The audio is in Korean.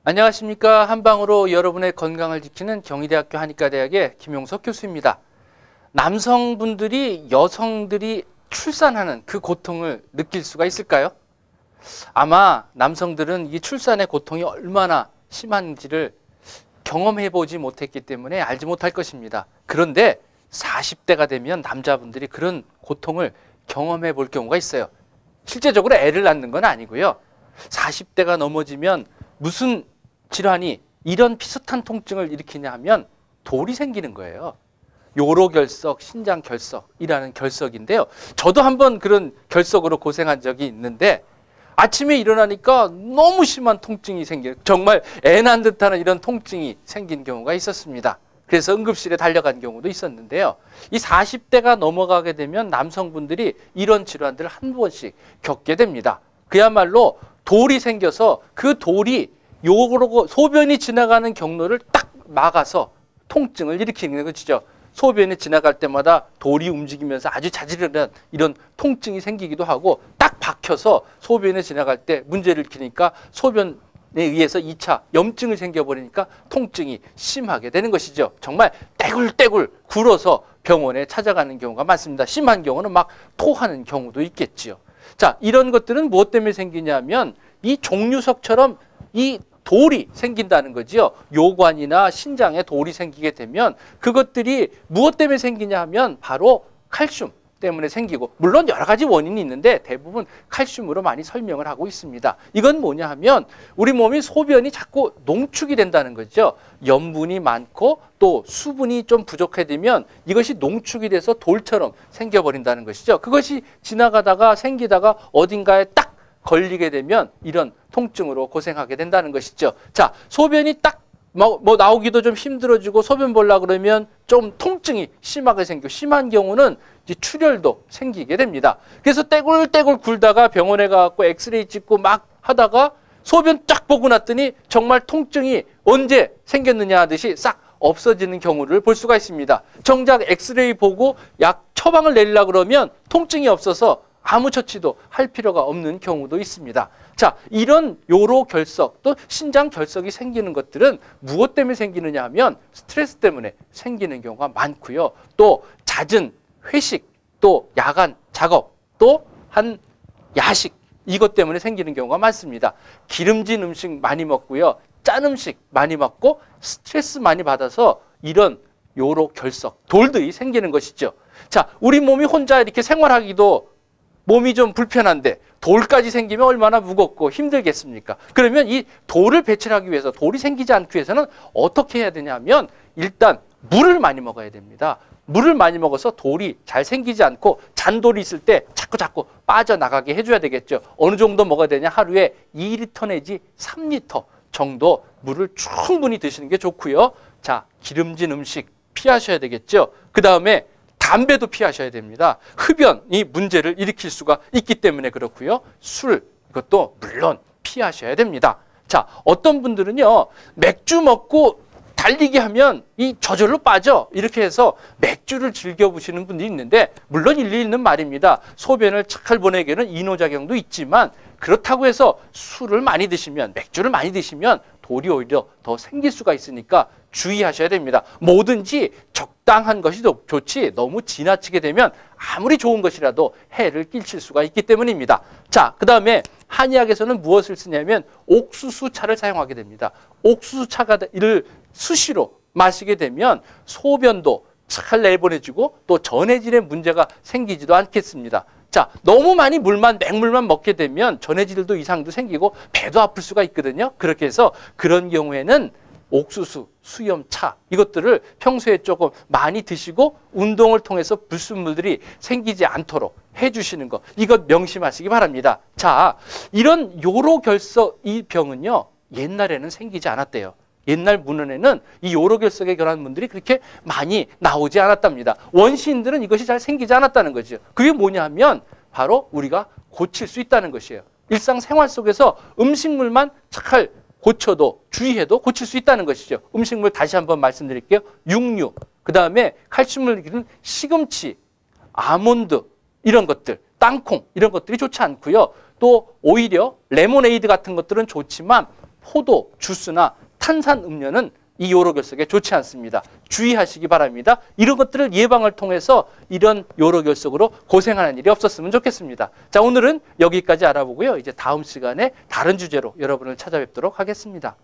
안녕하십니까. 한방으로 여러분의 건강을 지키는 경희대학교 한의과대학의 김용석 교수입니다. 남성분들이 여성들이 출산하는 그 고통을 느낄 수가 있을까요? 아마 남성들은 이 출산의 고통이 얼마나 심한지를 경험해보지 못했기 때문에 알지 못할 것입니다. 그런데 40대가 되면 남자분들이 그런 고통을 경험해 볼 경우가 있어요. 실제적으로 애를 낳는 건 아니고요. 40대가 넘어지면 무슨 질환이 이런 비슷한 통증을 일으키냐 하면 돌이 생기는 거예요. 요로결석, 신장결석이라는 결석인데요. 저도 한번 그런 결석으로 고생한 적이 있는데 아침에 일어나니까 너무 심한 통증이 생기는, 정말 애 낳은 듯하는 이런 통증이 생긴 경우가 있었습니다. 그래서 응급실에 달려간 경우도 있었는데요. 이 40대가 넘어가게 되면 남성분들이 이런 질환들을 한 번씩 겪게 됩니다. 그야말로 돌이 생겨서 그 돌이 소변이 지나가는 경로를 딱 막아서 통증을 일으키는 것이죠. 소변이 지나갈 때마다 돌이 움직이면서 아주 자지런한 이런 통증이 생기기도 하고 딱 박혀서 소변이 지나갈 때 문제를 일으키니까 소변에 의해서 2차 염증이 생겨버리니까 통증이 심하게 되는 것이죠. 정말 떼굴떼굴 굴어서 병원에 찾아가는 경우가 많습니다. 심한 경우는 막 토하는 경우도 있겠지요. 자, 이런 것들은 무엇 때문에 생기냐면 이 종유석처럼 이 돌이 생긴다는 거지요. 요관이나 신장에 돌이 생기게 되면 그것들이 무엇 때문에 생기냐 하면 바로 칼슘 때문에 생기고, 물론 여러 가지 원인이 있는데 대부분 칼슘으로 많이 설명을 하고 있습니다. 이건 뭐냐 하면 우리 몸이 소변이 자꾸 농축이 된다는 거죠. 염분이 많고 또 수분이 좀 부족해지면 이것이 농축이 돼서 돌처럼 생겨버린다는 것이죠. 그것이 지나가다가 생기다가 어딘가에 딱 걸리게 되면 이런 통증으로 고생하게 된다는 것이죠. 자, 소변이 딱 나오기도 좀 힘들어지고 소변 보려고 그러면 좀 통증이 심하게 생기고, 심한 경우는 이제 출혈도 생기게 됩니다. 그래서 떼굴떼굴 굴다가 병원에 가서 엑스레이 찍고 막 하다가 소변 쫙 보고 났더니 정말 통증이 언제 생겼느냐 하듯이 싹 없어지는 경우를 볼 수가 있습니다. 정작 엑스레이 보고 약 처방을 내리려고 그러면 통증이 없어서 아무 처치도 할 필요가 없는 경우도 있습니다. 자, 이런 요로결석 또 신장결석이 생기는 것들은 무엇 때문에 생기느냐 하면 스트레스 때문에 생기는 경우가 많고요. 또 잦은 회식, 또 야간 작업, 또 한 야식, 이것 때문에 생기는 경우가 많습니다. 기름진 음식 많이 먹고요. 짠 음식 많이 먹고 스트레스 많이 받아서 이런 요로결석, 돌들이 생기는 것이죠. 자, 우리 몸이 혼자 이렇게 생활하기도 몸이 좀 불편한데 돌까지 생기면 얼마나 무겁고 힘들겠습니까? 그러면 이 돌을 배출하기 위해서, 돌이 생기지 않기 위해서는 어떻게 해야 되냐면 일단 물을 많이 먹어야 됩니다. 물을 많이 먹어서 돌이 잘 생기지 않고 잔돌이 있을 때 자꾸 빠져나가게 해줘야 되겠죠. 어느 정도 먹어야 되냐? 하루에 2리터 내지 3리터 정도 물을 충분히 드시는 게 좋고요. 자, 기름진 음식 피하셔야 되겠죠. 그 다음에 담배도 피하셔야 됩니다. 흡연이 문제를 일으킬 수가 있기 때문에 그렇고요. 술, 이것도 물론 피하셔야 됩니다. 자, 어떤 분들은요, 맥주 먹고 달리기 하면 이 저절로 빠져, 이렇게 해서 맥주를 즐겨보시는 분들이 있는데 물론 일리 있는 말입니다. 소변을 잘 보내기에는 이노작용도 있지만 그렇다고 해서 술을 많이 드시면, 맥주를 많이 드시면 돌이 오히려 더 생길 수가 있으니까 주의하셔야 됩니다. 뭐든지 적당한 것이 좋지 너무 지나치게 되면 아무리 좋은 것이라도 해를 끼칠 수가 있기 때문입니다. 자, 그 다음에 한의학에서는 무엇을 쓰냐면 옥수수차를 사용하게 됩니다. 옥수수차를 수시로 마시게 되면 소변도 잘 내보내지고 또 전해질에 문제가 생기지도 않겠습니다. 자, 너무 많이 맹물만 먹게 되면 전해질도 이상도 생기고 배도 아플 수가 있거든요. 그렇게 해서 그런 경우에는 옥수수, 수염차, 이것들을 평소에 조금 많이 드시고 운동을 통해서 불순물들이 생기지 않도록 해주시는 거, 이것 명심하시기 바랍니다. 자, 이런 요로결석 이 병은요, 옛날에는 생기지 않았대요. 옛날 문헌에는 이 요로결석에 관한 분들이 그렇게 많이 나오지 않았답니다. 원시인들은 이것이 잘 생기지 않았다는 거죠. 그게 뭐냐 하면 바로 우리가 고칠 수 있다는 것이에요. 일상생활 속에서 음식물만 잘 고쳐도, 주의해도 고칠 수 있다는 것이죠. 음식물 다시 한번 말씀드릴게요. 육류, 그 다음에 칼슘을 기르는 시금치, 아몬드, 이런 것들, 땅콩, 이런 것들이 좋지 않고요. 또 오히려 레모네이드 같은 것들은 좋지만 포도, 주스나 탄산 음료는 이 요로결석에 좋지 않습니다. 주의하시기 바랍니다. 이런 것들을 예방을 통해서 이런 요로결석으로 고생하는 일이 없었으면 좋겠습니다. 자, 오늘은 여기까지 알아보고요. 이제 다음 시간에 다른 주제로 여러분을 찾아뵙도록 하겠습니다.